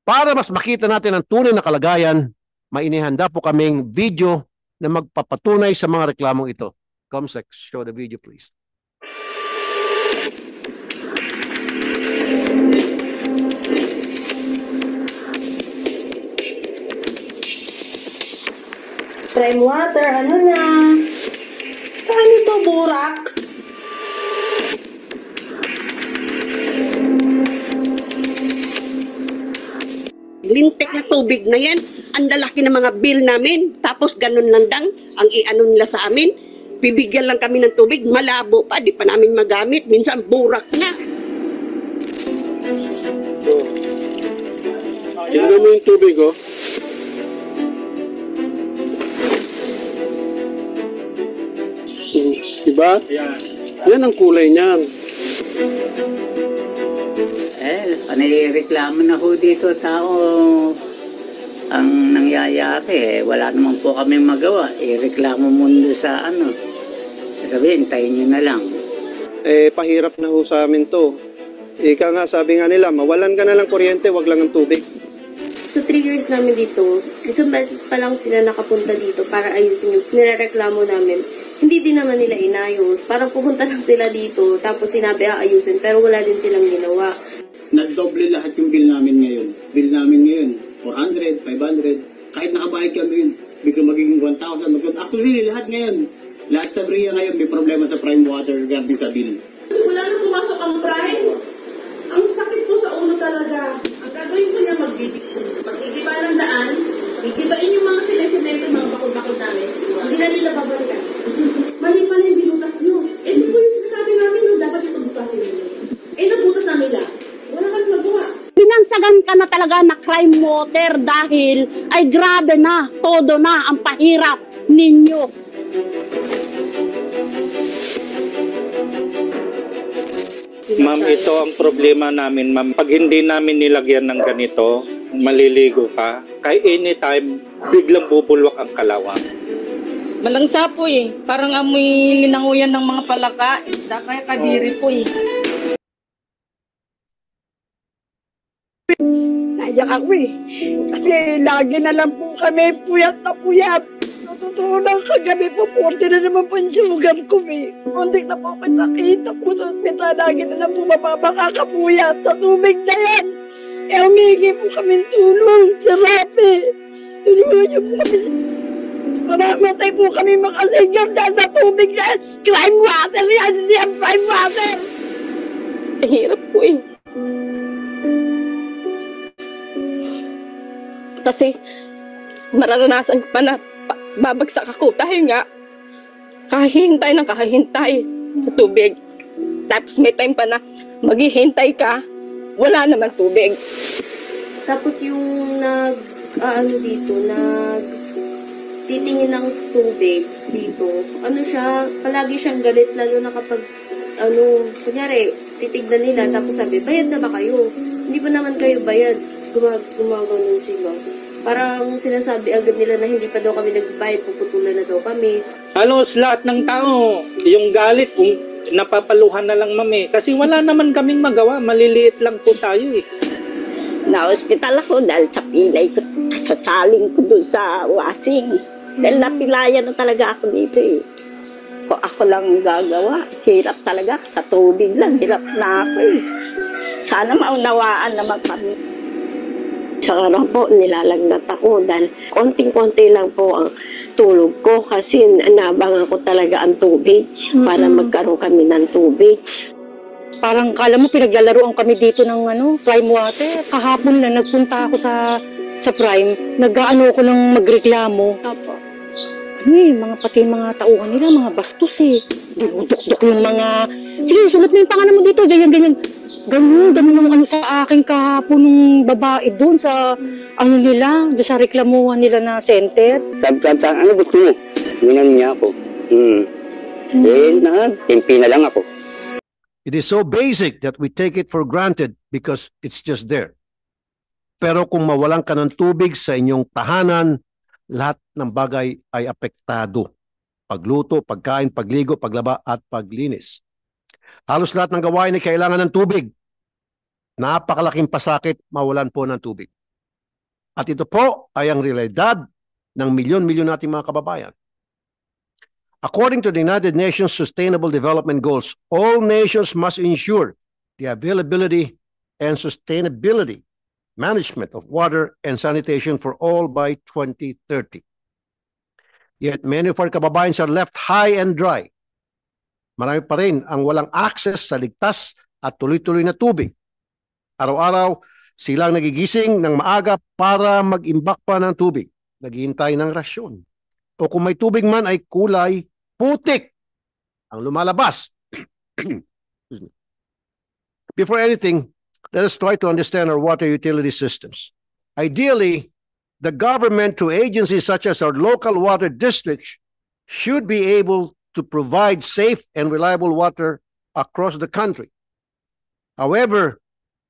Para mas makita natin ang tunay na kalagayan, may inihanda po kaming video na magpapatunay sa mga reklamong ito. Comsec, show the video please. Prime water, ano na? Saan ito, burak? Lintik na tubig na yan. Ang lalaki ng mga bill namin. Tapos ganun lang dang ang i-ano nila sa amin. Bibigyan lang kami ng tubig. Malabo pa. Di pa namin magamit. Minsan burak na. Tingnan mo yung tubig, oh. Diba? Yan ang kulay niyan. Panireklamo na ho dito tao ang nangyayari. Wala naman po kami magawa. Ireklamo muna sa ano. Sabihin, hintayin nyo na lang. Pahirap na ho sa amin to. Ika nga, sabi nga nila, mawalan ka na lang kuryente, wag lang ang tubig. Sa 3 years namin dito, isang beses pa lang sila nakapunta dito para ayusin yung nirereklamo namin. Hindi din naman nila inayos. Parang pupunta lang sila dito, tapos sinabi aayusin, pero wala din silang ginawa. Nagdoble lahat yung bill namin ngayon. Bill namin ngayon, 400, 500. Kahit nakabayad kami yun, biglang magiging 1,000. Actually, lahat ngayon. Lahat sa Bria ngayon may problema sa prime water regarding sa bill. Wala na pumasok ang prime. Ang sakit po sa ulo talaga. Ang gagawin ko niya magbibig. Pag-igiba ng daan, igibain yung mga sila-simento, mga bakod-bakod namin. Hindi na nila babalikan. Mali pala yung binutas nyo. Ito po yung sinasabi namin nung dapat ito butasin nyo. Nabutas na nila. Wala kang magawa. Binansagan ka na talaga na crime water dahil ay grabe na, todo na ang pahirap ninyo. Ma'am, ito ang problema namin, ma'am. Pag hindi namin nilagyan ng ganito, maliligo ka, kaya anytime, biglang bubulwak ang kalawang. Malangsa po eh. Parang amoy linanguyan ng mga palaka. Isda kaya kadiri po eh. Naiyak ako eh. Kasi lagi na lang po kami puyat na puyat. Totoo lang kagabi po, 40 na naman po yung sugar ko eh. Muntik na po kita kita po sa ospital. Lagi na lang po makakapuyat sa tubig na yan. Humingi po kami tulong sa rapi. Tulungan niyo po kami. Mamamatay po kami makasenyor dahil sa tubig na yan. Crime water yan, hindi ang prime water. Hirap po eh. Kasi mararanasan ko pa na babagsak ako dahil nga kahihintay ng kahihintay sa tubig. Tapos may time pa na maghihintay ka, wala naman tubig. Tapos yung titingin ng tubig dito, palagi siyang galit, lalo na kapag, kunyari, titignan nila, tapos sabi, bayad na ba kayo? Hindi pa naman kayo bayad. Gumagano sila. Parang sinasabi agad nila na hindi pa daw kami nagbayad, puputulan na daw kami. Halos lahat ng tao, yung galit, napapaluhan na lang, ma'am eh. Kasi wala naman kaming magawa, maliliit lang po tayo eh. Na-hospital ako dahil sa pilay ko, kasasaling ko doon sa wasing. Dahil napilayan na talaga ako dito eh. Kung ako lang gagawa, hirap talaga. Sa tubig lang, hirap na ako eh. Sana maunawaan naman kami. Sa araw po, nilalagnat ako dahil konting-konti lang po ang tulog ko kasi nabangan ko talaga ang tubig para magkaroon kami ng tubig. Parang kala mo pinaglalaroan kami dito ng prime water. Kahapon na nagpunta ako sa prime, nag-aano ko ng magreklamo. Opo. Pati mga tauhan nila, mga bastos eh. Dinudok-dok yung mga, sige, sulat mo yung pangalan mo dito, ganyan-ganyan. Ganun yung sa akin kahapon ng babae doon sa, doon sa reklamuhan nila na center. Sabi ka, ano gusto mo? Ginan niya ako. Timpi na lang ako. It is so basic that we take it for granted because it's just there. Pero kung mawalan ka ng tubig sa inyong tahanan, lahat ng bagay ay apektado. Pagluto, pagkain, pagligo, paglaba at paglinis. Halos lahat ng gawain ay kailangan ng tubig. Napakalaking pasakit mawalan po ng tubig. At ito po ay ang realidad ng milyon-milyon nating mga kababayan. According to the United Nations Sustainable Development Goals, all nations must ensure the availability and sustainability management of water and sanitation for all by 2030. Yet many of our kababayans are left high and dry. Marami pa rin ang walang access sa ligtas at tuloy-tuloy na tubig. Araw-araw, silang nagigising ng maaga para mag-imbak pa ng tubig. Naghihintay ng rasyon. O kung may tubig man ay kulay putik ang lumalabas. Before anything, let us try to understand our water utility systems. Ideally, the government through agencies such as our local water districts should be able to provide safe and reliable water across the country. However,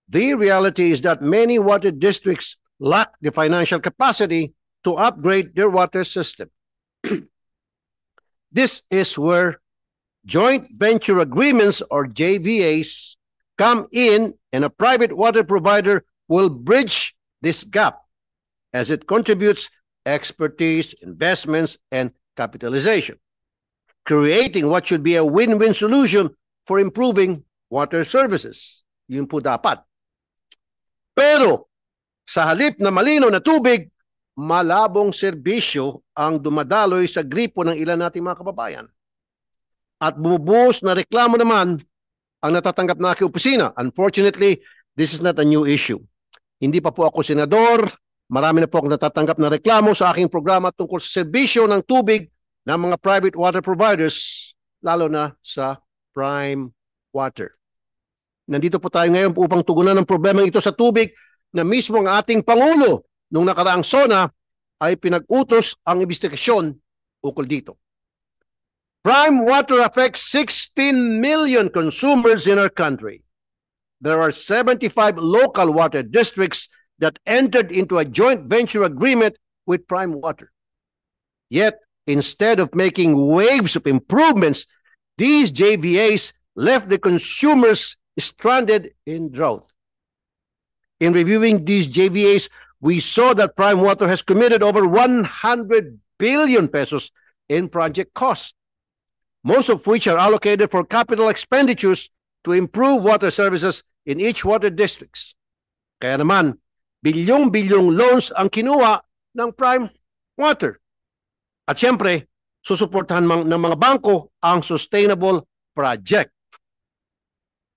the reality is that many water districts lack the financial capacity to upgrade their water system. This is where joint venture agreements or JVAs come in, and a private water provider will bridge this gap as it contributes expertise, investments, and capitalization, creating what should be a win-win solution for improving water services. Yun po dapat. Pero sa halip na malinaw na tubig, malabong serbisyo ang dumadaloy sa gripo ng ilan nating mga kababayan. At bumubuhos na reklamo naman ang natatanggap na aking opisina. Unfortunately, this is not a new issue. Hindi pa po ako senador. Marami na po akong natatanggap na reklamo sa aking programa tungkol sa serbisyo ng tubig ng mga private water providers, lalo na sa prime water. Nandito po tayo ngayon upang tugunan ang problema ito sa tubig na mismo ang ating Pangulo nung nakaraang SONA ay pinag-utos ang investigasyon ukol dito. Prime water affects 16 million consumers in our country. There are 75 local water districts that entered into a joint venture agreement with Prime Water. Yet, instead of making waves of improvements, these JVAs left the consumers stranded in drought. In reviewing these JVAs, we saw that Prime Water has committed over 100 billion pesos in project costs, most of which are allocated for capital expenditures to improve water services in each water districts. Kaya naman, bilyong-bilyong loans ang kinuha ng Prime Water. At siyempre, susuportahan ng mga bangko ang sustainable project.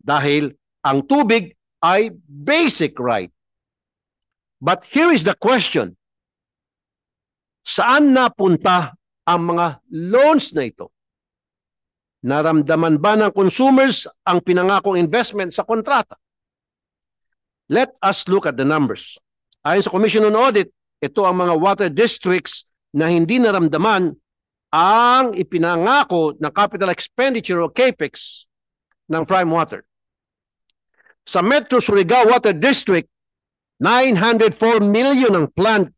Dahil ang tubig ay basic right. But here is the question. Saan napunta ang mga loans na ito? Naramdaman ba ng consumers ang pinangakong investment sa kontrata? Let us look at the numbers. Ayon sa Commission on Audit, ito ang mga water districts na hindi naramdaman ang ipinangako na capital expenditure o CAPEX ng Prime Water. Sa Metro Surigao Water District, 904 million ang planned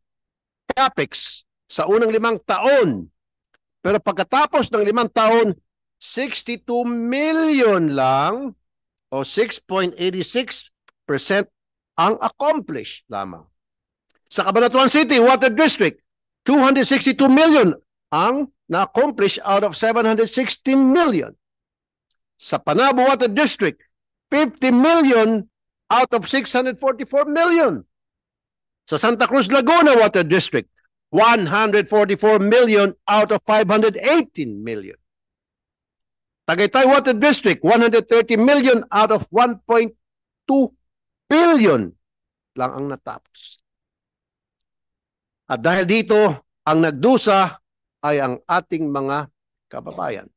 CAPEX sa unang 5 taon. Pero pagkatapos ng 5 taon, 62 million lang o 6.86% ang accomplished lamang. Sa Cabanatuan City Water District, 262 million ang na-accomplish out of 716 million. Sa Panabo Water District, 50 million out of 644 million. Sa Santa Cruz Laguna Water District, 144 million out of 518 million. Tagaytay Water District, 130 million out of 1.2 billion lang ang natapos. At dahil dito, ang nagdusa ay ang ating mga kababayan.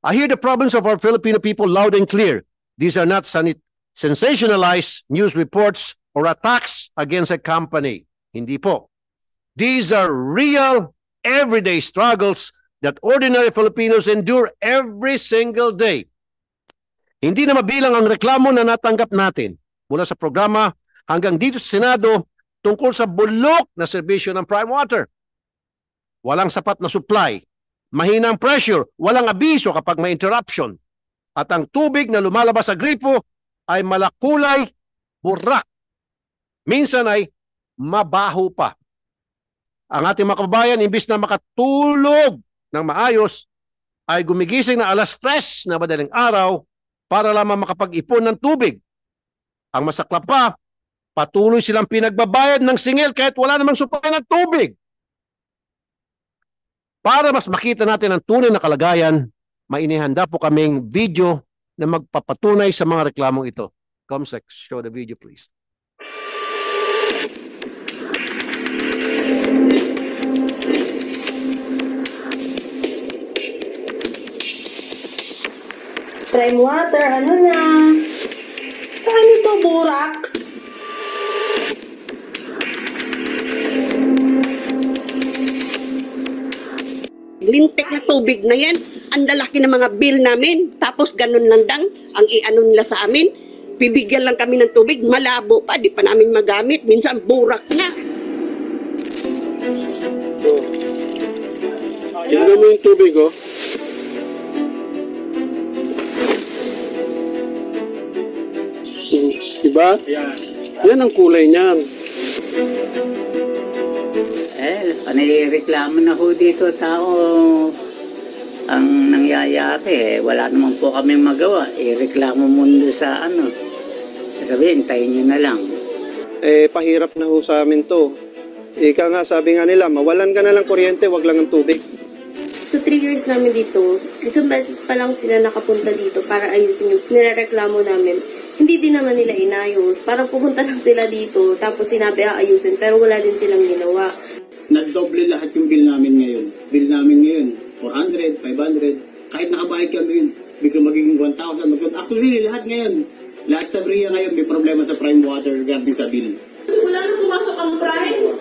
I hear the problems of our Filipino people loud and clear. These are not sensationalized news reports or attacks against a company. Hindi po. These are real, everyday struggles that ordinary Filipinos endure every single day. Hindi na mabilang ang reklamo na natanggap natin mula sa programa hanggang dito sa Senado tungkol sa bulok na serbisyo ng Prime Water. Walang sapat na supply, mahinang pressure, walang abiso kapag may interruption. At ang tubig na lumalabas sa gripo ay malakulay, burak. Minsan ay mabaho pa. Ang ating mga kababayan, imbis na makatulog ng maayos, ay gumigising na alas 3 na madaling araw para lamang makapag-ipon ng tubig. Ang masaklap pa, patuloy silang pinagbabayad ng singil kahit wala namang supply ng tubig. Para mas makita natin ang tunay na kalagayan, may inihanda po kaming video na magpapatunay sa mga reklamong ito. Comsec, show the video please. Prime water, ano na? Saan ito, burak? Lintik na tubig na yan. Ang lalaki ng mga bill namin. Tapos ganun lang dang ang i-ano nila sa amin. Bibigyan lang kami ng tubig. Malabo pa. Di pa namin magamit. Minsan burak na. Tignan mo yung tubig, oh. Diba? Yan ang kulay niyan. Panireklamo na ho dito tao. Ang nangyayari wala naman po kami magawa. Ireklamo mundo sa ano. Sabihin, tayo nyo na lang. Pahirap na ho sa amin to. Ika nga, sabi nga nila, mawalan ka na lang kuryente, wag lang ang tubig. Sa 3 years namin dito, isang beses pa lang sila nakapunta dito para ayusin yung nirereklamo namin. Hindi din naman nila inayos. Parang pupunta lang sila dito, tapos sinabi ayusin, pero wala din silang ginawa. Nagdoble lahat yung bill namin ngayon. Bill namin ngayon, 400, 500. Kahit nakabayad kami yun, biglang magiging 1,000. Actually, lahat ngayon. Lahat sa Bria ngayon may problema sa prime water regarding sa bill. Wala na pumasok ang prime.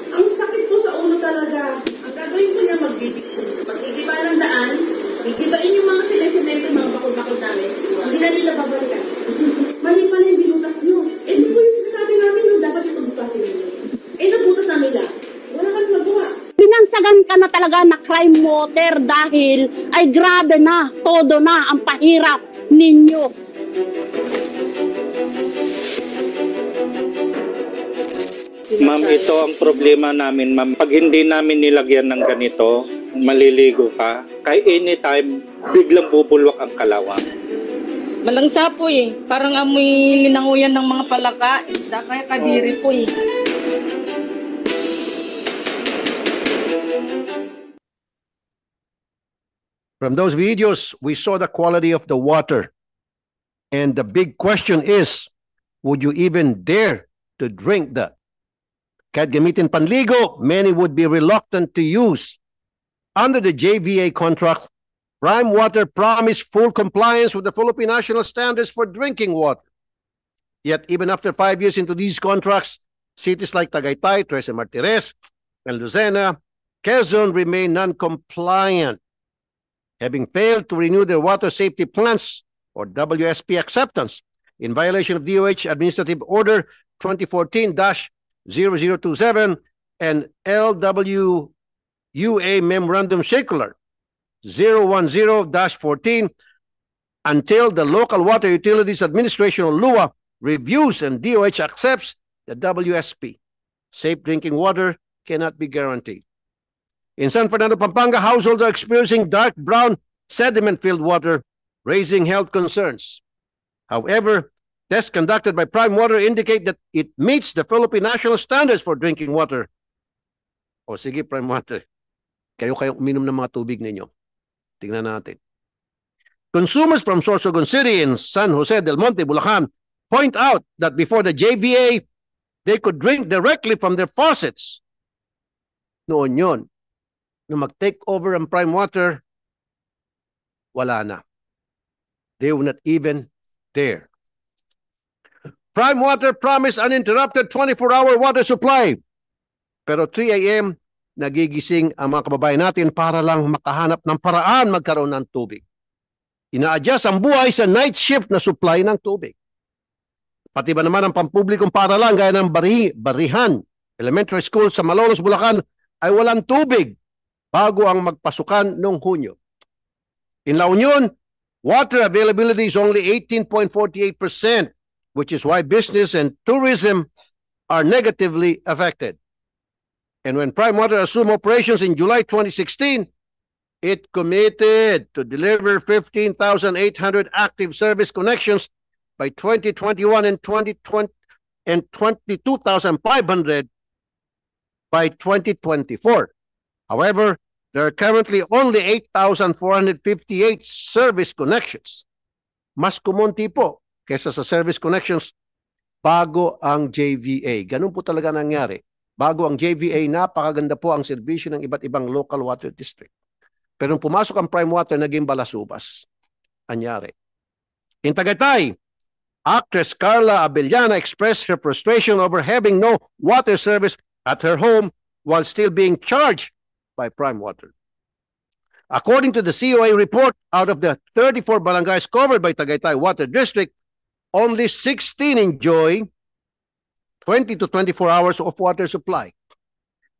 Ang sakit po sa ulo talaga. Ang gagawin ko niya magbibigay. Pag-igiba ng daan, igibain yung mga sila-simento, mga bakod-bakod namin. Hindi na nila babalikan. Mali pala yung binutas nyo. Ito po yung sinasabi namin, no, dapat ito butasin nyo. Nabutas na nila. Wala kang magawa. Binansagan ka na talaga na crime water dahil ay grabe na, todo na ang pahirap ninyo. Ma'am, ito ang problema namin, ma'am. Pag hindi namin nilagyan ng ganito, maliligo ka, kay anytime, biglang bubulwak ang kalawang. Malangsa po eh. Parang amoy linanguyan ng mga palaka. Isda kaya kadiri po eh. From those videos, we saw the quality of the water. And the big question is, would you even dare to drink that? Kahit gamitin panligo, many would be reluctant to use. Under the JVA contract, Prime Water promised full compliance with the Philippine National Standards for Drinking Water. Yet, even after 5 years into these contracts, cities like Tagaytay, Tres Martires, and Lucena, Quezon remain non-compliant, having failed to renew their water safety plans or WSP acceptance in violation of DOH Administrative Order 2014-0027 and LWUA Memorandum Circular 010-14 until the Local Water Utilities Administration or LUA reviews and DOH accepts the WSP. Safe drinking water cannot be guaranteed. In San Fernando, Pampanga, households are experiencing dark brown sediment-filled water, raising health concerns. However, tests conducted by Prime Water indicate that it meets the Philippine National Standards for Drinking Water. O sige, Prime Water, kayo uminom ng mga tubig ninyo. Tingnan natin. Consumers from Sorsogon City in San Jose del Monte, Bulacan, point out that before the JVA, they could drink directly from their faucets. Noon yun. Nung mag-take over ang Prime Water, wala na. They will not even dare. Prime Water promised uninterrupted 24-hour water supply. Pero 3 a.m., nagigising ang mga kababayan natin para lang makahanap ng paraan magkaroon ng tubig. Ina-adjust ang buhay sa night shift na supply ng tubig. Pati ba naman ang pampublikong paaralan gaya ng Barihan Elementary School sa Malolos, Bulacan ay walang tubig bago ang magpasukan noong Hunyo. In La Union, water availability is only 18.48%, which is why business and tourism are negatively affected. And when Prime Water assumed operations in July 2016, it committed to deliver 15,800 active service connections by 2021 and 2020 and 22,500 by 2024. However, there are currently only 8,458 service connections. Mas kumonti po kaysa sa service connections bago ang JVA. Ganun po talaga nangyari. Bago ang JVA, napakaganda po ang serbisyo ng iba't ibang local water district. Pero nung pumasok ang Prime Water, naging balasubas. Anyari. In Tagaytay, actress Carla Abellana expressed her frustration over having no water service at her home while still being charged by Prime Water. According to the COA report, out of the 34 barangays covered by Tagaytay Water District, only 16 enjoy 20 to 24 hours of water supply.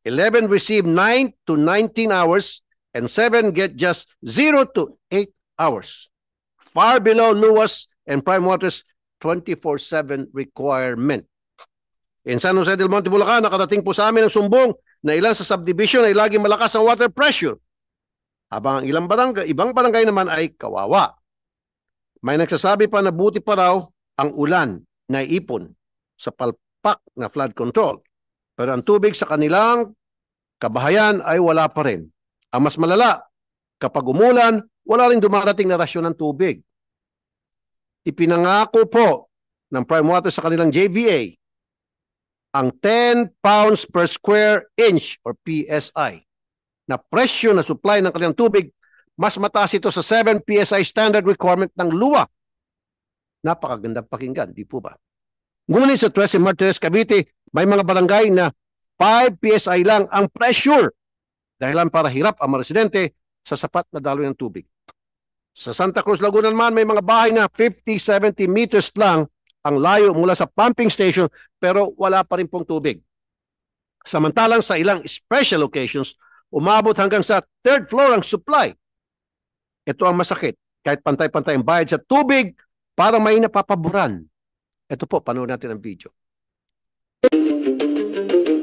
11 receive 9 to 19 hours, and 7 get just 0 to 8 hours. Far below LUAS and Prime Water's 24/7 requirement. In San Jose del Monte, Bulacan, nakarating po sa amin ang sumbong na ilan sa subdivision ay laging malakas ang water pressure. Habang ang ibang barangay naman ay kawawa. May nagsasabi pa na buti pa raw ang ulan na ipon sa palpak na flood control. Pero ang tubig sa kanilang kabahayan ay wala pa rin. Ang mas malala, kapag umulan, wala rin dumarating na rasyon ng tubig. Ipinangako po ng Prime Water sa kanilang JVA ang 10 pounds per square inch or PSI na presyo na supply ng kanilang tubig, mas mataas ito sa 7 PSI standard requirement ng LUA. Napakagandang pakinggan, di po ba? Ngunit sa Tres Martires, Cavite, may mga barangay na 5 PSI lang ang pressure dahilan para hirap ang mga residente sa sapat na daloy ng tubig. Sa Santa Cruz, Laguna naman, may mga bahay na 50-70 meters lang ang layo mula sa pumping station pero wala pa rin pong tubig. Samantalang sa ilang special locations, umabot hanggang sa 3rd floor ang supply. Ito ang masakit. Kahit pantay-pantay ang bayad sa tubig, parang may napapaboran. Ito po, panood natin ang video.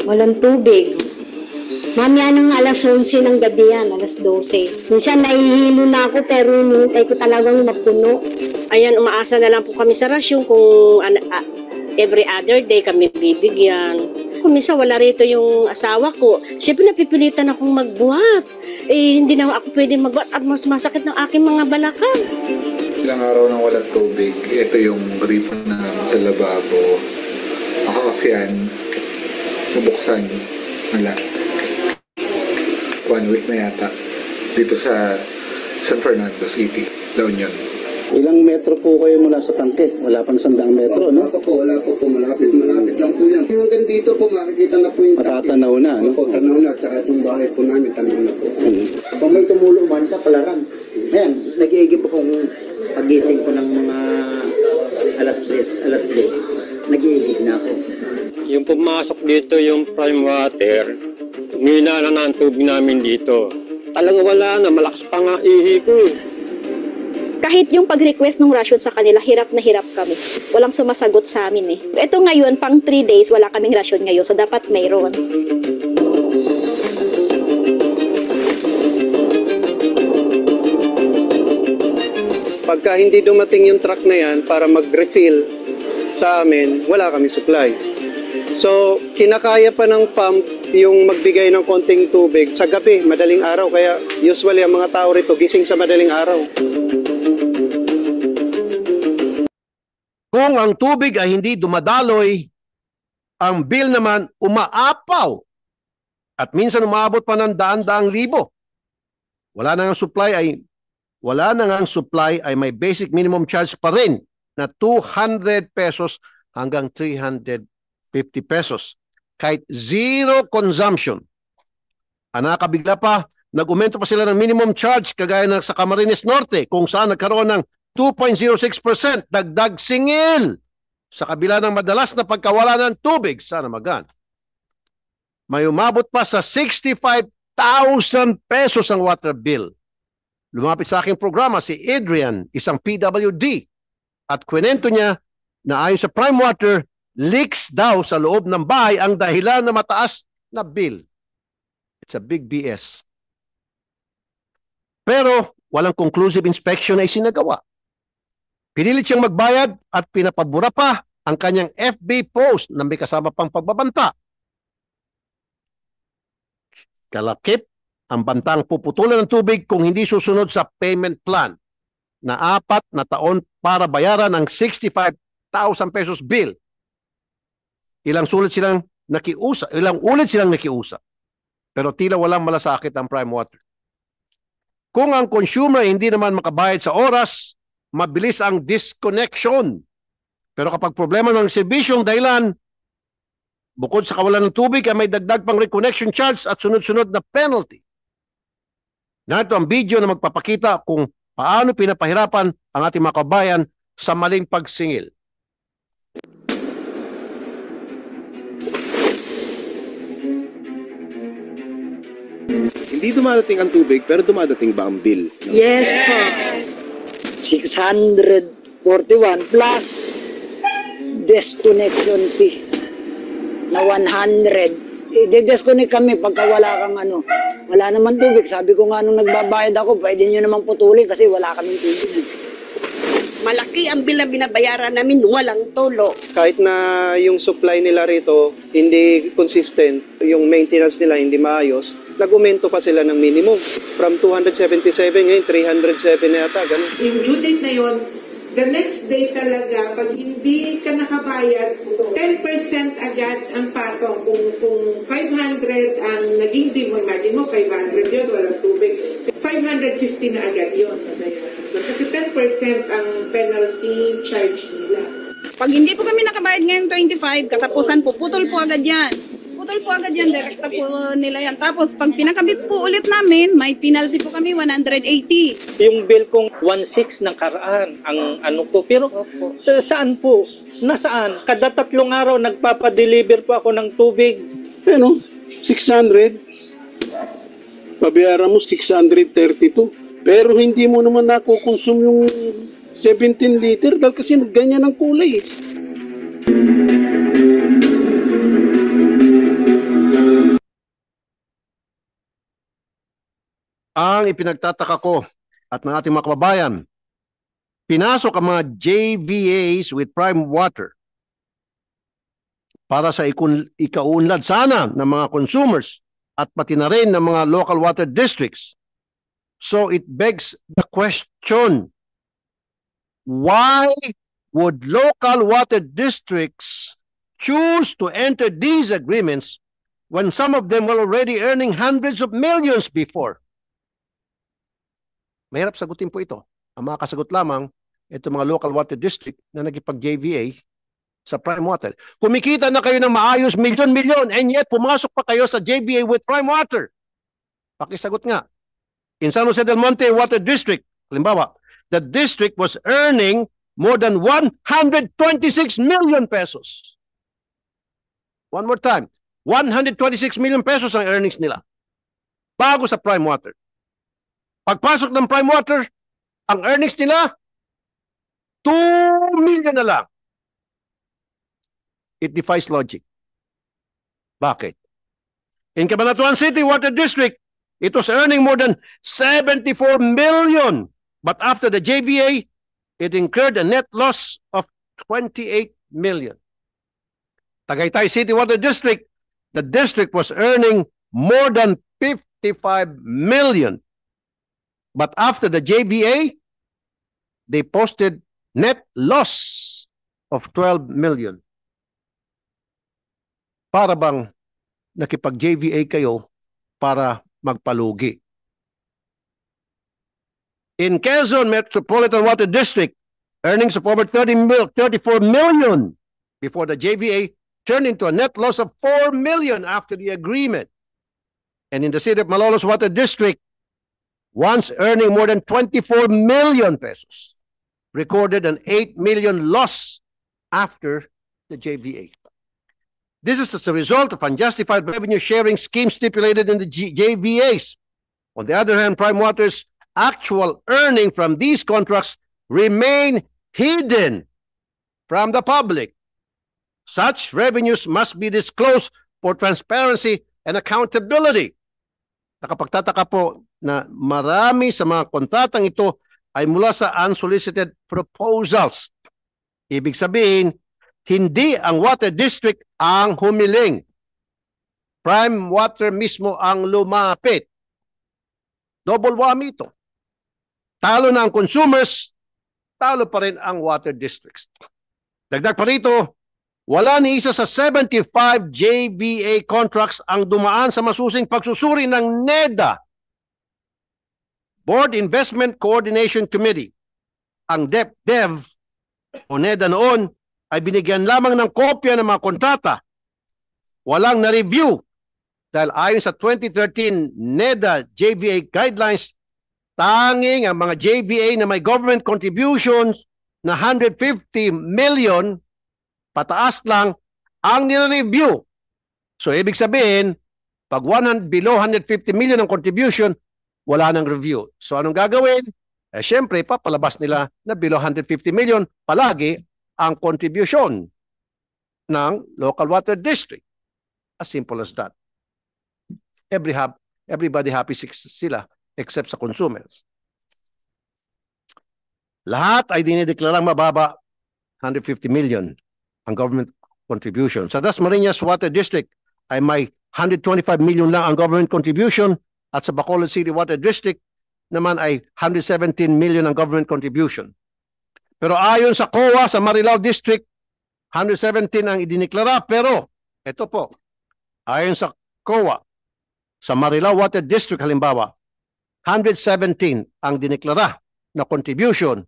Walang tubig. Mamaya ng alas 11 ng gabi yan, alas 12. Minsan nahihilo na ako pero hinihintay ko talagang mapuno. Ayan, umaasa na lang po kami sa rasyon kung every other day kami bibigyan. Kung minsan wala rito yung asawa ko, siyempre napipilitan akong magbuhat. Hindi na ako pwede magbuhat at mas masakit ng aking mga balakang. Ilang araw nang walang tubig, ito yung grip na sa lababo. Ako yan, bubuksan, wala. 1 week na yata dito sa San Fernando City, La Union. Ilang metro po kayo mula sa tangke? Wala pang 100 metro, no? Wala po. Malapit lang po yan. Hanggang dito po, makikita na po yung matatanaw na, no? Opo, tanaw na. Tsaka itong bahay po namin, tanaw na po. Kapag may tumulo man sa palaran, ayan, nag-iigib po kung pagising ko ng mga alas 3, nag-iigib na ako. Yung pumasok dito yung Prime Water, minana na ang tubig namin dito. Talagang wala na, malakas pa nga ihi ko eh. Kahit yung pag-request ng ration sa kanila, hirap na hirap kami. Walang sumasagot sa amin eh. Ito ngayon, pang 3 days, wala kaming ration ngayon. So, dapat mayroon. Pagka hindi dumating yung truck na yan para mag-refill sa amin, wala kami supply. So, kinakaya pa ng pump yung magbigay ng konting tubig sa gabi, madaling araw. Kaya usually ang mga tao rito gising sa madaling araw. Kung ang tubig ay hindi dumadaloy, ang bill naman umaapaw. At minsan umabot pa ng daan-daang libo. Wala na ngang supply ay may basic minimum charge pa rin na 200 pesos hanggang 350 pesos. Kahit zero consumption. Ang nakakabigla pa, nag-umento pa sila ng minimum charge kagaya ng sa Camarines Norte kung saan nagkaroon ng 2.06% dagdag singil sa kabila ng madalas na pagkawala ng tubig. Sana magan. May umabot pa sa 65,000 pesos ang water bill. Lumapit sa aking programa si Adrian, isang PWD, at kwento niya na ayon sa Prime Water, leaks daw sa loob ng bahay ang dahilan na mataas na bill. It's a big BS. Pero walang conclusive inspection na isinagawa. Pinilit siyang magbayad at pinapabura pa ang kanyang FB post na may kasama pang pagbabanta. Kalakip ang bantang puputulan ng tubig kung hindi susunod sa payment plan na 4 na taon para bayaran ang 65,000 pesos bill. Ilang ulit silang nakiusap. Pero tila walang malasakit ang Prime Water. Kung ang consumer hindi naman makabayad sa oras, mabilis ang disconnection. Pero kapag problema ng serbisyong dahilan, bukod sa kawalan ng tubig ay may dagdag pang reconnection charge at sunod-sunod na penalty. Narito ang video na magpapakita kung paano pinapahirapan ang ating mga kabayan sa maling pagsingil. Hindi dumadating ang tubig pero dumadating ba ang bill? Yes po. 641 plus disconnection fee na 100. I-disconnect kami pagka wala kang wala naman tubig. Sabi ko nga nung nagbabayad ako, pwede nyo namang putulin kasi wala kaming tubig. Malaki ang bill na binabayaran namin, walang tulo. Kahit na yung supply nila rito hindi consistent, yung maintenance nila hindi maayos, nag-aumento pa sila ng minimum. From 277 ngayon, 307 na yata. Ganun. Yung due date na yun, the next day talaga, pag hindi ka nakabayad, 10% agad ang patong. Kung 500 ang naging due mo, imagine mo, 500 yun, walang tubig. 550 na agad yun. Kasi 10% ang penalty charge nila. Pag hindi po kami nakabayad ngayong 25, katapusan po, putol po agad yan. Putol po agad yan, direkta po nila yan. Tapos pag pinakabit po ulit namin, may penalty po kami 180. Yung bill kong 1.6 ng karaan, ang ko. Pero saan po? Nasaan? Kada 3 araw nagpapadeliver po ako ng tubig. Ano? 600. Pabayaran mo 632. Pero hindi mo naman nakukonsume yung 17 liter dahil kasi ganyan ang kulay. Ang ipinagtataka ko at ng ating mga kababayan, pinasok ang mga JVAs with Prime Water para sa ikaunlad sana ng mga consumers at pati na rin ng mga local water districts. So it begs the question, why would local water districts choose to enter these agreements when some of them were already earning hundreds of millions before? Mahirap sagutin po ito. Ang mga kasagot lamang, ito mga local water district na nagipag-JVA sa Prime Water. Kumikita na kayo ng maayos milyon-milyon and yet pumasok pa kayo sa JVA with Prime Water. Pakisagot nga. In San Jose del Monte Water District, halimbawa, the district was earning more than 126 million pesos. One more time, 126 million pesos ang earnings nila bago sa Prime Water. Pagpasok ng Prime Water, ang earnings nila, 2 million na lang. It defies logic. Bakit? In Cabanatuan City Water District, it was earning more than 74 million. But after the JVA, it incurred a net loss of 28 million. Tagaytay City Water District, the district was earning more than 55 million. But after the JVA, they posted net loss of 12 million. Para bang nakipag-JVA kayo para magpalugi. In Quezon Metropolitan Water District, earnings of over 34 million before the JVA turned into a net loss of 4 million after the agreement. And in the city of Malolos Water District, once earning more than 24 million pesos, recorded an 8 million loss after the JVA. This is as a result of unjustified revenue sharing schemes stipulated in the JVAs. On the other hand, Prime Water's actual earning from these contracts remain hidden from the public. Such revenues must be disclosed for transparency and accountability. Nakapagtataka po na marami sa mga kontratang ito ay mula sa unsolicited proposals. Ibig sabihin, hindi ang water district ang humiling. Prime Water mismo ang lumapit. Double whammy ito. Talo na ang consumers, talo pa rin ang water districts. Dagdag pa rito, wala ni isa sa 75 JVA contracts ang dumaan sa masusing pagsusuri ng NEDA, Board Investment Coordination Committee. Ang DepDev o NEDA noon ay binigyan lamang ng kopya ng mga kontrata. Walang na-review dahil ayon sa 2013 NEDA JVA guidelines, tanging ang mga JVA na may government contributions na 150 million pataas lang ang nire-review. So ibig sabihin, pag below 150 million ang contribution, wala nang review. So anong gagawin? Siyempre, papalabas nila na below 150 million palagi ang contribution ng local water district. As simple as that. Everybody happy sila except sa consumers. Lahat ay dinideklarang mababa, 150 million ang government contribution. Sa Dasmariñas Water District ay may 125 million lang ang government contribution at sa Bacolod City Water District naman ay 117 million ang government contribution. Pero ayon sa COA sa Marilao District, 117 ang idineklara, pero ito po, ayon sa COA sa Marilao Water District halimbawa, 117 ang dineklara na contribution,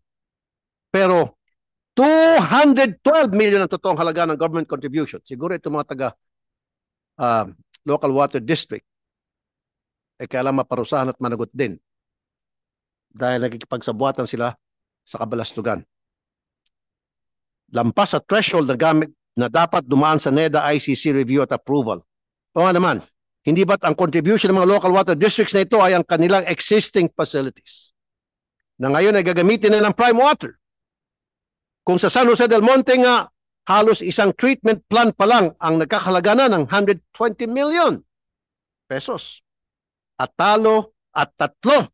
pero 212 million ang totoong halaga ng government contribution. Siguro ito mga taga local water district kaya lang maparusahan at managot din dahil nagkikipagsabuatan sila sa kabalastugan. Lampas sa threshold na gamit na dapat dumaan sa NEDA ICC review at approval. O nga naman, hindi ba't ang contribution ng mga local water districts na ito ay ang kanilang existing facilities na ngayon ay gagamitin na ng prime water? Kung sa San Jose del Monte nga, halos isang treatment plant pa lang ang nagkakahalaga na ng 120 million pesos. At talo at tatlo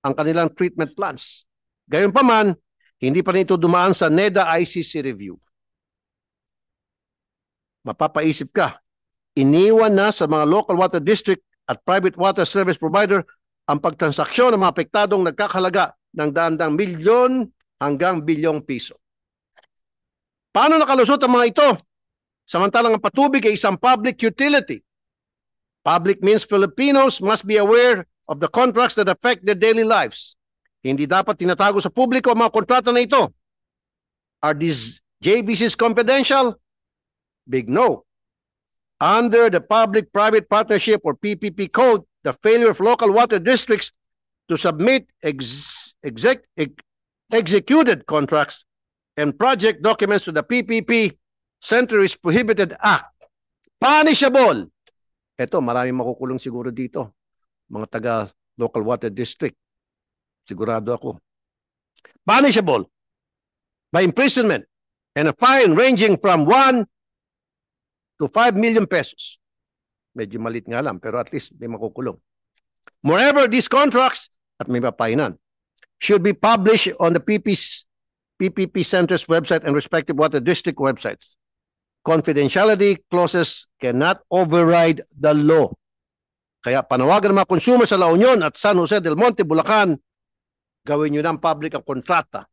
ang kanilang treatment plants. Gayunpaman, hindi pa rin ito dumaan sa NEDA ICC review. Mapapaisip ka, iniwan na sa mga local water district at private water service provider ang pagtransaksyon ng mga apektadong nagkakahalaga ng daan-daang milyon hanggang bilyong piso. Paano nakalusot ang mga ito? Samantalang ang patubig ay isang public utility. Public means Filipinos must be aware of the contracts that affect their daily lives. Hindi dapat tinatago sa publiko ang mga kontrata na ito. Are these JVCs confidential? Big no. Under the Public-Private Partnership or PPP Code, the failure of local water districts to submit executed contracts and project documents to the PPP Center is Prohibited Act. Punishable. Ito, maraming makukulong siguro dito. Mga taga local water district. Sigurado ako. Punishable by imprisonment and a fine ranging from 1 to 5 million pesos. Medyo malit nga lang, pero at least may makukulong. Moreover, these contracts, at may mapainan, should be published on the PPP Center's website and respective water district websites. Confidentiality clauses cannot override the law. Kaya panawagan ng mga consumer sa La Union at San Jose del Monte, Bulacan, gawin nyo ng public ang kontrata.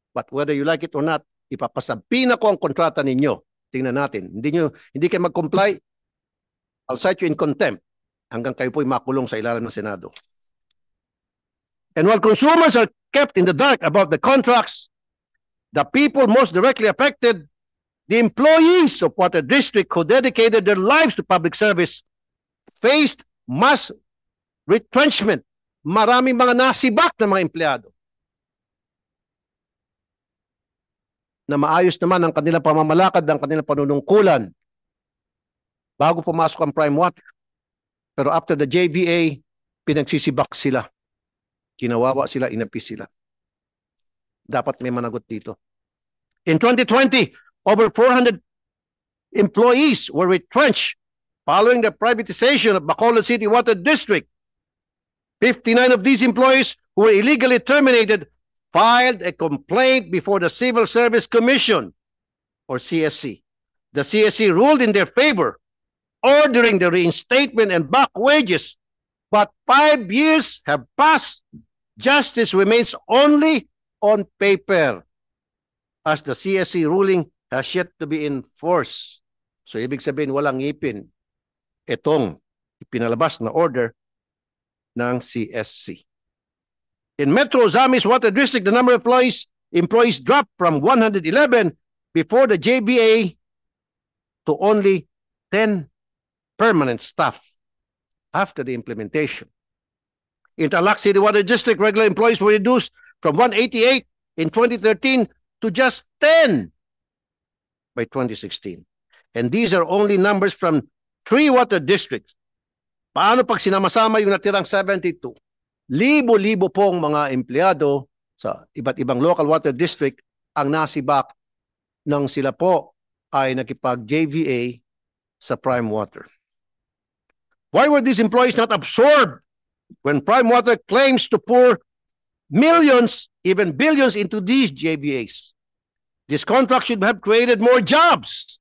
But whether you like it or not, ipapasabi na ko ang kontrata ninyo. Tingnan natin. Hindi kayo mag-comply, I'll cite you in contempt hanggang kayo po'y makulong sa ilalim ng Senado. And while consumers are kept in the dark about the contracts, the people most directly affected, the employees of water district who dedicated their lives to public service, faced mass retrenchment. Maraming mga nasibak na mga empleyado na maayos naman ang kanilang pamamalakad, ang kanilang panunungkulan bago pumasok ang prime water. Pero after the JVA, pinagsisibak sila. Kinawawa sila, inapis sila. Dapat may managot dito. In 2020, Over 400 employees were retrenched following the privatization of Bacolod City Water District. 59 of these employees who were illegally terminated filed a complaint before the Civil Service Commission, or CSC. The CSC ruled in their favor, ordering the reinstatement and back wages. But 5 years have passed. Justice remains only on paper, as the CSC ruling has yet to be enforced. So ibig sabihin walang ngipin itong ipinalabas na order ng CSC. In Metro Zamis Water District, the number of employees dropped from 111 before the JBA to only 10 permanent staff after the implementation. In Tarlac City Water District, regular employees were reduced from 188 in 2013 to just 10 by 2016. And these are only numbers from 3 water districts. Paano pag sinama-sama yung natirang 72? Libo-libo pong mga empleyado sa iba't ibang local water district ang nasibak nang sila po ay nakipag-JVA sa Prime Water. Why were these employees not absorbed when Prime Water claims to pour millions, even billions into these JVAs? This contract should have created more jobs.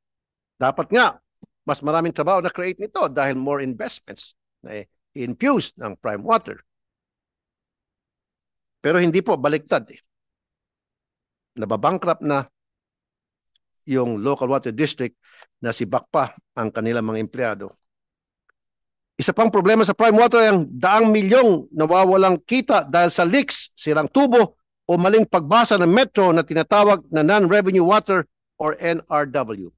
Dapat nga, mas maraming trabaho na create nito dahil more investments na infused ng Prime Water. Pero hindi po, baliktad eh. Nababankrupt na yung local water district na si Bakpa ang kanilang mga empleyado. Isa pang problema sa Prime Water ay ang daang milyong nawawalang kita dahil sa leaks, sirang tubo o maling pagbasa ng Metro na tinatawag na non-revenue water or NRW.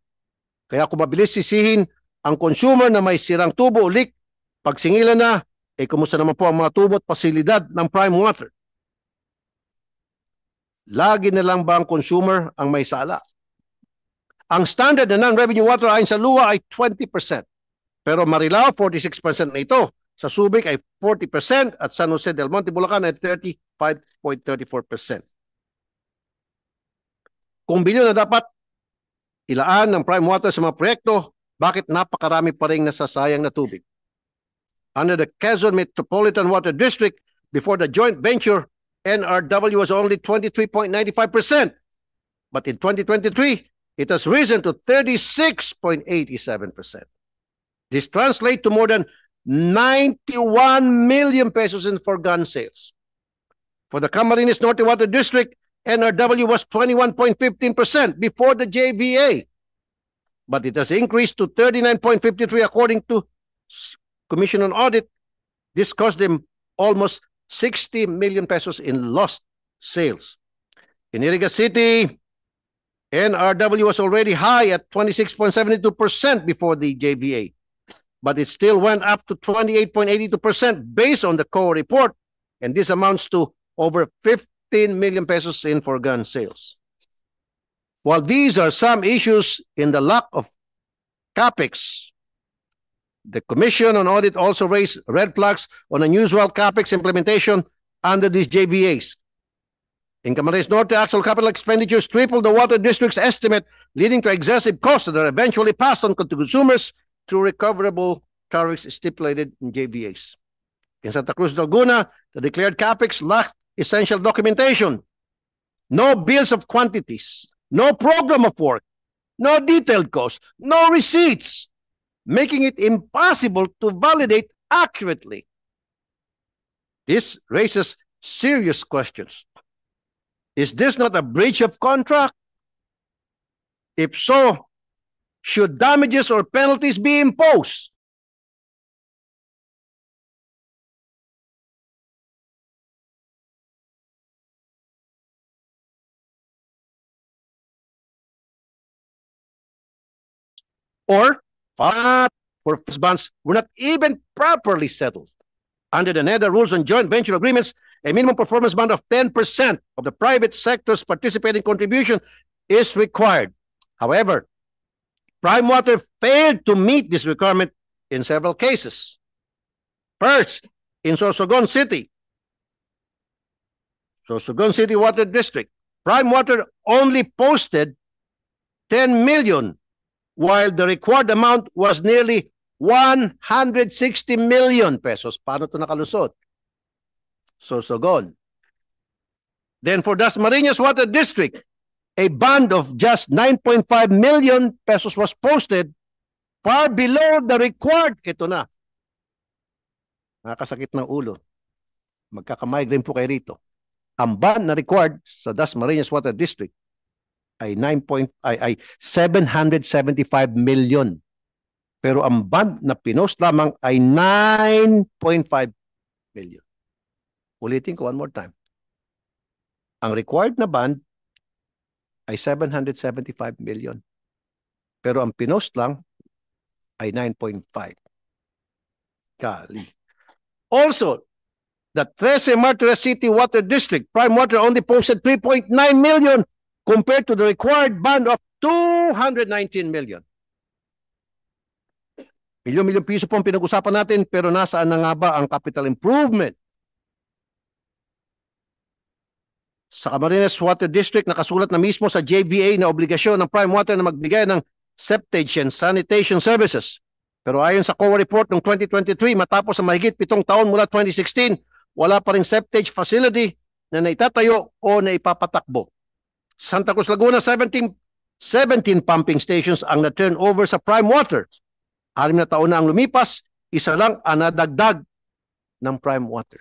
Kaya kung mabilis sisihin ang consumer na may sirang tubo o leak, pag singilan na, kumusta naman po ang mga tubo at pasilidad ng Prime Water? Lagi na lang ba ang consumer ang may sala? Ang standard na non-revenue water ayon sa LUA ay 20%. Pero Marilao, 46% na ito. Sa Subic ay 40% at San Jose del Monte, Bulacan ay 35.34%. Kung bilyon na dapat ilaan ng Prime Water sa mga proyekto, bakit napakarami pa rin nasasayang na tubig? Under the Quezon Metropolitan Water District, before the joint venture, NRW was only 23.95%. But in 2023, it has risen to 36.87%. This translates to more than 91 million pesos in foregone sales. For the Camarines Norte Water District, NRW was 21.15% before the JVA. But it has increased to 39.53% according to Commission on Audit. This cost them almost 60 million pesos in lost sales. In Iriga City, NRW was already high at 26.72% before the JVA. But it still went up to 28.82% based on the COA report, and this amounts to over 15 million pesos in foregone sales. While these are some issues in the lack of CAPEX, the Commission on Audit also raised red flags on unusual CAPEX implementation under these JVAs. In Camarines Norte, actual capital expenditures tripled the water district's estimate, leading to excessive costs that are eventually passed on to consumers through recoverable tariffs stipulated in JVAs. In Santa Cruz, Laguna, the declared CAPEX lacked essential documentation. No bills of quantities, no program of work, no detailed costs, no receipts, making it impossible to validate accurately. This raises serious questions. Is this not a breach of contract? If so, should damages or penalties be imposed? Or for bonds were not even properly settled. Under the NEDA rules on joint venture agreements, a minimum performance bond of 10% of the private sector's participating contribution is required. However, Prime Water failed to meet this requirement in several cases. First, in Sorsogon City Water District, Prime Water only posted 10 million, while the required amount was nearly 160 million pesos. Paano ito nakalusot? So gone. Then for Dasmariñas Water District, a bond of just 9.5 million pesos was posted, far below the required. Ito na. Nakakasakit ng ulo. Magkakamigraine po kayo rito. Ang bond na required sa Dasmariñas Water District ay 775 million. Pero ang bond na pinost lamang ay 9.5 million. Ulitin ko one more time. Ang required na bond ay 775 million. Pero ang pinost lang ay 9.5. Kali. Also, the Trece Martires City Water District, Prime Water only posted 3.9 million compared to the required bond of 219 million. Milyon-milyon piso po ang pinag-usapan natin, pero nasaan na nga ba ang capital improvement? Sa Camarines Water District, nakasulat na mismo sa JVA na obligasyon ng Prime Water na magbigay ng septage and sanitation services. Pero ayon sa COA report ng 2023, matapos ang mahigit 7 taon mula 2016, wala pa ring septage facility na naitatayo o naipapatakbo. Santa Cruz, Laguna, 17 pumping stations ang na-turn over sa Prime Water. 6 na taon na ang lumipas, isa lang ang nadagdag ng Prime Water.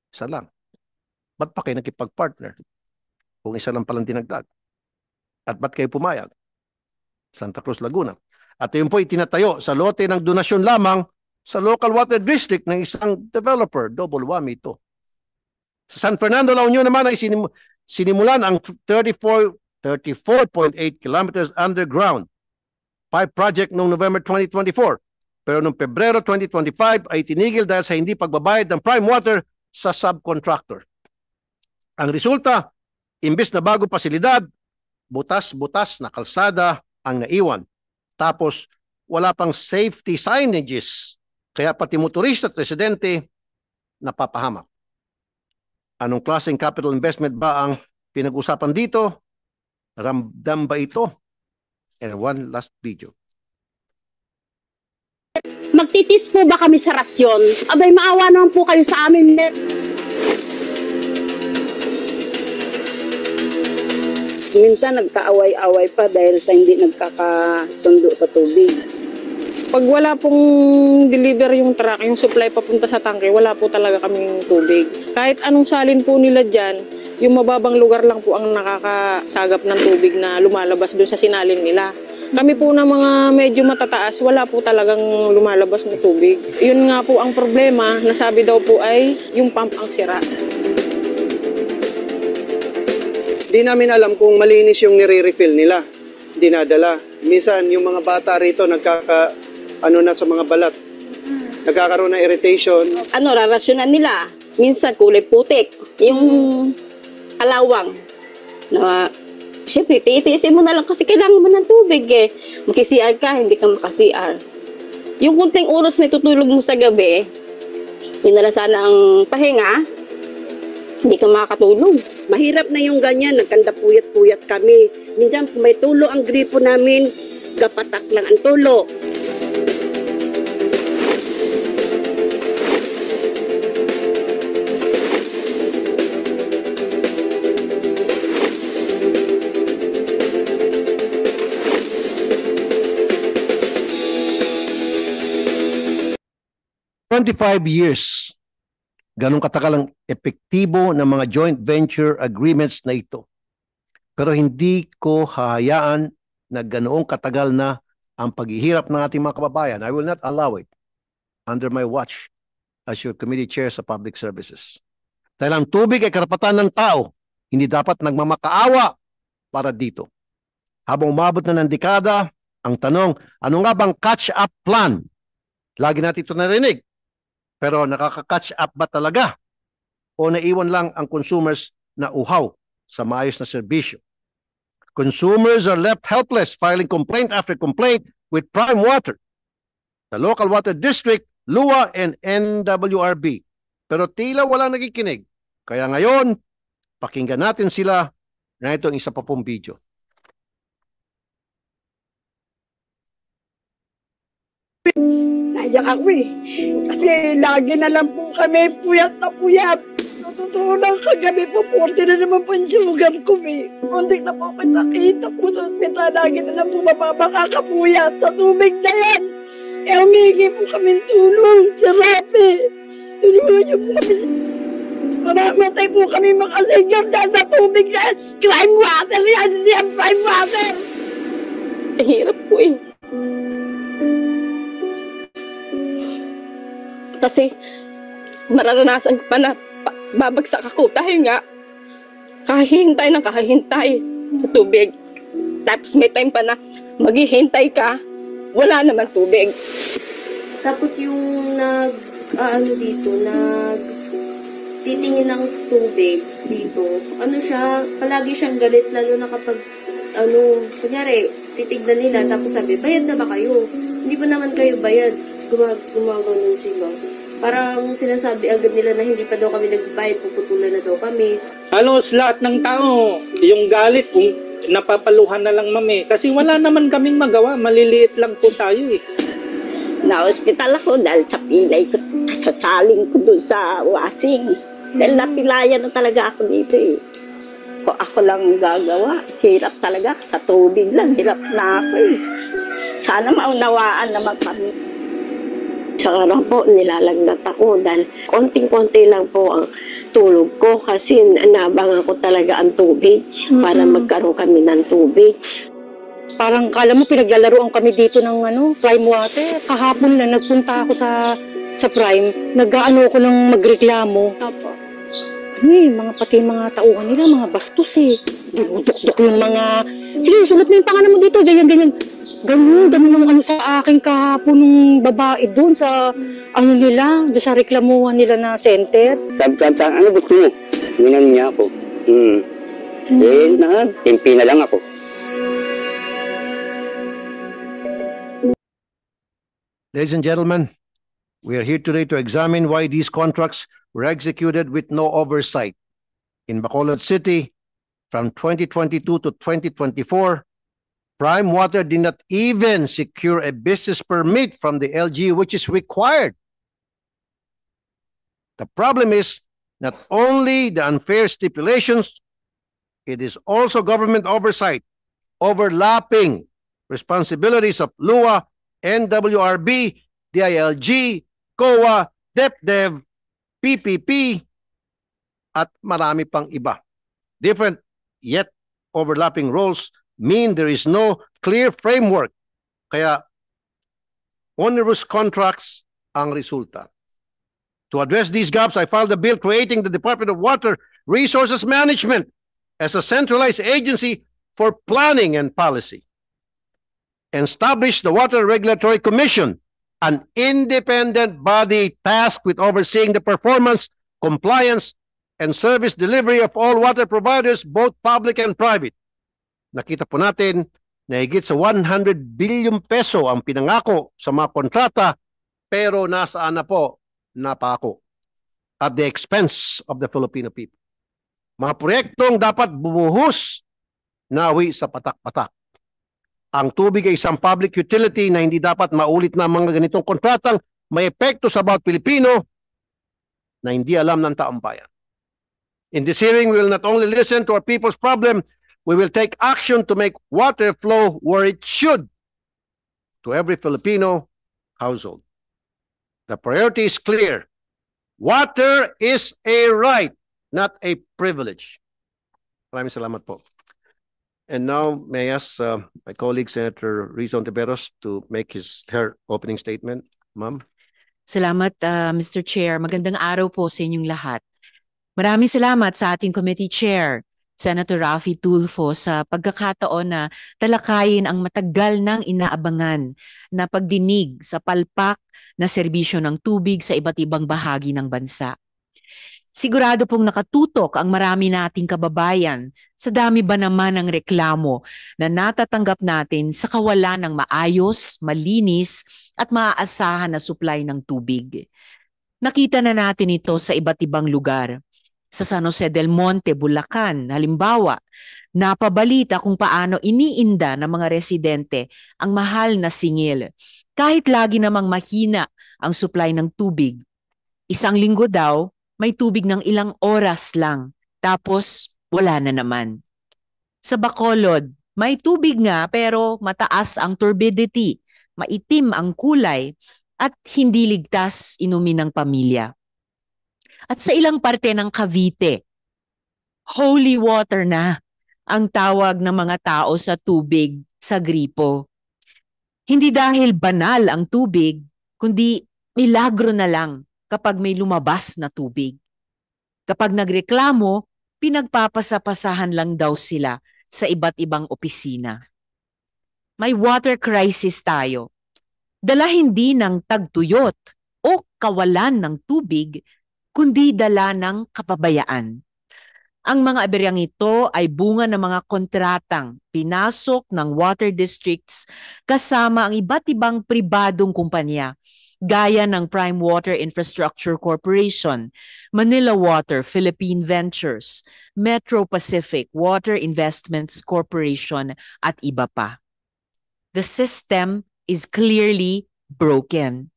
Isa lang. Ba't pa kayo nakipag-partner kung isa lang palang dinagdag? At ba't kayo pumayag? Santa Cruz, Laguna. At yun po itinatayo sa lote ng donasyon lamang sa local water district ng isang developer. Double whammy ito. Sa San Fernando, La Union naman ay sinimulan ang 34.8 kilometers underground pipe project noong November 2024. Pero noong Pebrero 2025 ay tinigil dahil sa hindi pagbabayad ng Prime Water sa subcontractor. Ang resulta, imbes na bago pasilidad, butas-butas na kalsada ang naiwan. Tapos wala pang safety signages. Kaya pati motorista at residente napapahamak. Anong klaseng capital investment ba ang pinag-usapan dito? Ramdam ba ito? And one last video. Magtitis po ba kami sa rasyon? Abay, maawa naman po kayo sa amin. Minsan nagkaaway-away pa dahil sa hindi nagkakasundo sa tubig. Pag wala pong deliver yung truck, yung supply papunta sa tangke, wala po talaga kaming tubig. Kahit anong salin po nila dyan, yung mababang lugar lang po ang nakakasagap ng tubig na lumalabas doon sa sinalin nila. Kami po na mga medyo matataas, wala po talagang lumalabas na tubig. Yun nga po ang problema, nasabi daw po ay yung pump ang sira. Di namin alam kung malinis yung nire-refill nila, dinadala. Minsan yung mga bata rito na sa mga balat. Nagkakaroon ng irritation. Rarasyonan nila. Minsan kulay putik. Yung kalawang. Siyempre, titiisin mo na lang kasi kailangan mo ng tubig eh. Mag-CR ka, hindi ka maka-CR. Yung kunting oras na tutulog mo sa gabi, yun na lang sana ang pahinga, hindi ka makakatulog. Mahirap na yung ganyan, nagkandapuyat-puyat kami. Minsan kung may tulo ang gripo namin, gapatak lang ang tulo. $25 ganun katagal ang epektibo ng mga joint venture agreements na ito. Pero hindi ko hahayaan na ganoong katagal na ang paghihirap ng ating mga kababayan. I will not allow it under my watch as your committee chair sa public services. Dahil ang tubig ay karapatan ng tao, hindi dapat nagmamakaawa para dito. Habang umabot na ng dekada, ang tanong, ano nga bang catch-up plan? Lagi natin ito narinig. Pero nakaka-catch up ba talaga? O naiwan lang ang consumers na uhaw sa maayos na serbisyo? Consumers are left helpless filing complaint after complaint with Prime Water, the local water district, LUA, and NWRB. Pero tila walang nakikinig. Kaya ngayon, pakinggan natin sila na itong isa pa pong video. naiyak ako eh. Kasi lagi na lang po kami puyat na puyat. Sa totoo lang, kagabi po, 40 na naman po yung sugar ko eh. Muntik na po kita po sa ospital. Lagi na lang po makakapuyat sa tubig na yan. Eh, humingi po kami tulong sa Rapi. Tulungan niyo po kami. Mamamatay po kami makasigap dahil sa tubig na yan. Crime water yan, hindi yan prime water. Hirap po eh. Kasi mararanasan ko pa na babagsak ako dahil nga kahihintay ng kahihintay sa tubig. Tapos may time pa na maghihintay ka, wala naman tubig. Tapos yung titingin ng tubig dito, palagi siyang galit, lalo na kapag, kunyari, titignan nila, tapos sabi, bayad na ba kayo? Hindi pa naman kayo bayad. Gumagano sila. Parang sinasabi agad nila na hindi pa daw kami nagbayad, puputulan na daw kami. Halos lahat ng tao, yung galit, kung napapaluhan na lang mami. Kasi wala naman kaming magawa, maliliit lang po tayo eh. Na-hospital ako dahil sa pilay ko, kasasaling ko doon sa wasing. Dahil napilayan na talaga ako dito eh. Kung ako lang gagawa, hirap talaga. Sa tubig lang, hirap na ako eh. Sana maunawaan naman kami. Sa araw po, nilalagnat ako dahil konting-konti lang po ang tulog ko kasi nabangan ko talaga ang tubig para magkaroon kami ng tubig. Parang kala mo pinaglalaroan kami dito ng Prime Water. Kahapon lang nagpunta ako sa Prime. Nag-aano ako ng magreklamo. Opo. Pati mga tauhan nila, mga bastos eh. Dinudok-dok yung mga, sige, sulat mo yung pangalan mo dito, ganyan-ganyan. Ganun, dami sa akin kahapon ng babae doon sa, doon sa reklamuhan nila na center. Sabi, gusto mo? Minan niya ako. Timpi na lang ako. Ladies and gentlemen, we are here today to examine why these contracts were executed with no oversight. In Bacolod City, from 2022 to 2024, Prime Water did not even secure a business permit from the LG, which is required. The problem is not only the unfair stipulations, it is also government oversight, overlapping responsibilities of LUA, NWRB, DILG, COA, DepDev, PPP, at marami pang iba. Different yet overlapping roles mean there is no clear framework. Kaya onerous contracts ang resulta. To address these gaps, I filed a bill creating the Department of Water Resources Management as a centralized agency for planning and policy. And establish the Water Regulatory Commission, an independent body tasked with overseeing the performance, compliance, and service delivery of all water providers, both public and private. Nakita po natin na higit sa 100 billion peso ang pinangako sa mga kontrata, pero nasaan na po? Napako. At the expense of the Filipino people. Mga proyektong dapat bumuhos, nawi sa patak-patak. Ang tubig ay isang public utility na hindi dapat maulit na mga ganitong kontratang may epekto sa bawat Pilipino na hindi alam ng taong bayan. In this hearing, we will not only listen to our people's problem, we will take action to make water flow where it should to every Filipino household. The priority is clear. Water is a right, not a privilege. Maraming salamat po. And now, may I ask my colleague, Senator Rizzo Ontiveros, to make her opening statement. Ma'am. Salamat, Mr. Chair. Magandang araw po sa inyong lahat. Maraming salamat sa ating committee chair, Senator Raffy Tulfo, sa pagkakataon na talakayin ang matagal nang inaabangan na pagdinig sa palpak na serbisyo ng tubig sa iba't ibang bahagi ng bansa. Sigurado pong nakatutok ang marami nating kababayan sa dami ba naman ng reklamo na natatanggap natin sa kawalan ng maayos, malinis at maaasahan na supply ng tubig. Nakita na natin ito sa iba't ibang lugar. Sa San Jose del Monte, Bulacan, halimbawa, napabalita kung paano iniinda ng mga residente ang mahal na singil. Kahit lagi namang mahina ang supply ng tubig, isang linggo daw, may tubig ng ilang oras lang, tapos wala na naman. Sa Bacolod, may tubig nga pero mataas ang turbidity, maitim ang kulay, at hindi ligtas inumin ng pamilya. At sa ilang parte ng Cavite, holy water na ang tawag ng mga tao sa tubig sa gripo. Hindi dahil banal ang tubig, kundi milagro na lang kapag may lumabas na tubig. Kapag nagreklamo, pinagpapasapasahan lang daw sila sa iba't ibang opisina. May water crisis tayo. Dala hindi ng tagtuyot o kawalan ng tubig, kundi dala ng kapabayaan. Ang mga aberyang ito ay bunga ng mga kontratang pinasok ng water districts kasama ang iba't ibang pribadong kumpanya gaya ng Prime Water Infrastructure Corporation, Manila Water Philippine Ventures, Metro Pacific Water Investments Corporation at iba pa. The system is clearly broken.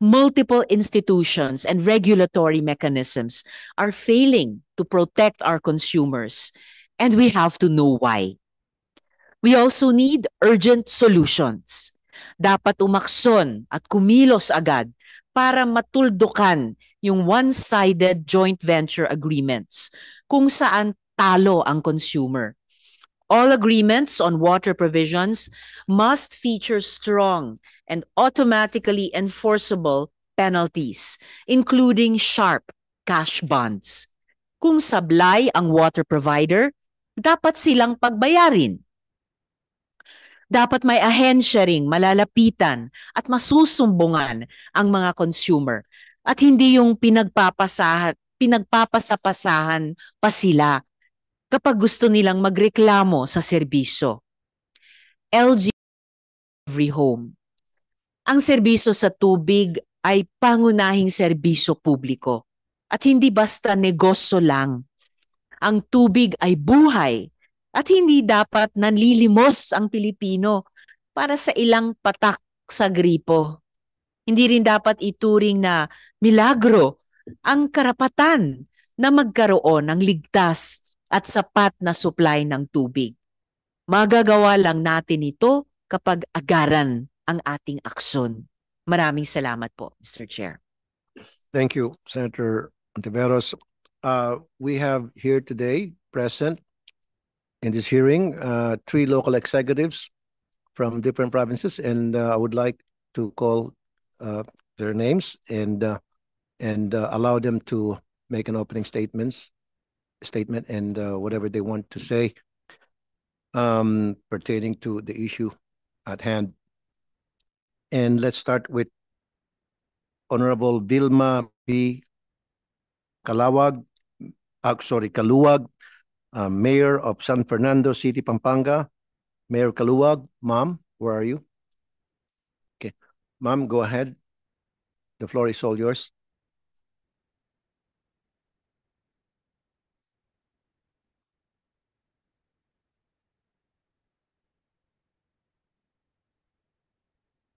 Multiple institutions and regulatory mechanisms are failing to protect our consumers, and we have to know why. We also need urgent solutions. Dapat umakson at kumilos agad para matuldukan yung one-sided joint venture agreements kung saan talo ang consumer. All agreements on water provisions must feature strong and automatically enforceable penalties, including sharp cash bonds. Kung sablay ang water provider, dapat silang pagbayarin. Dapat may ahensya ring malalapitan at masusumbungan ang mga consumer at hindi yung pinagpapasapasahan pa sila kapag gusto nilang magreklamo sa serbisyo. LG every home. Ang serbisyo sa tubig ay pangunahing serbisyo publiko at hindi basta negosyo lang. Ang tubig ay buhay at hindi dapat nanlilimos ang Pilipino para sa ilang patak sa gripo. Hindi rin dapat ituring na milagro ang karapatan na magkaroon ng ligtas at sapat na supply ng tubig. Magagawa lang natin ito kapag agaran ang ating aksyon. Maraming salamat po, Mr. Chair. Thank you, Senator Ontiveros. We have here today present in this hearing 3 local executives from different provinces, and I would like to call their names and allow them to make an opening statement and whatever they want to say pertaining to the issue at hand. And let's start with Honorable Vilma B. Kaluwag, Mayor of San Fernando City, Pampanga. Mayor Kaluwag, ma'am, where are you? Okay, ma'am, go ahead. The floor is all yours.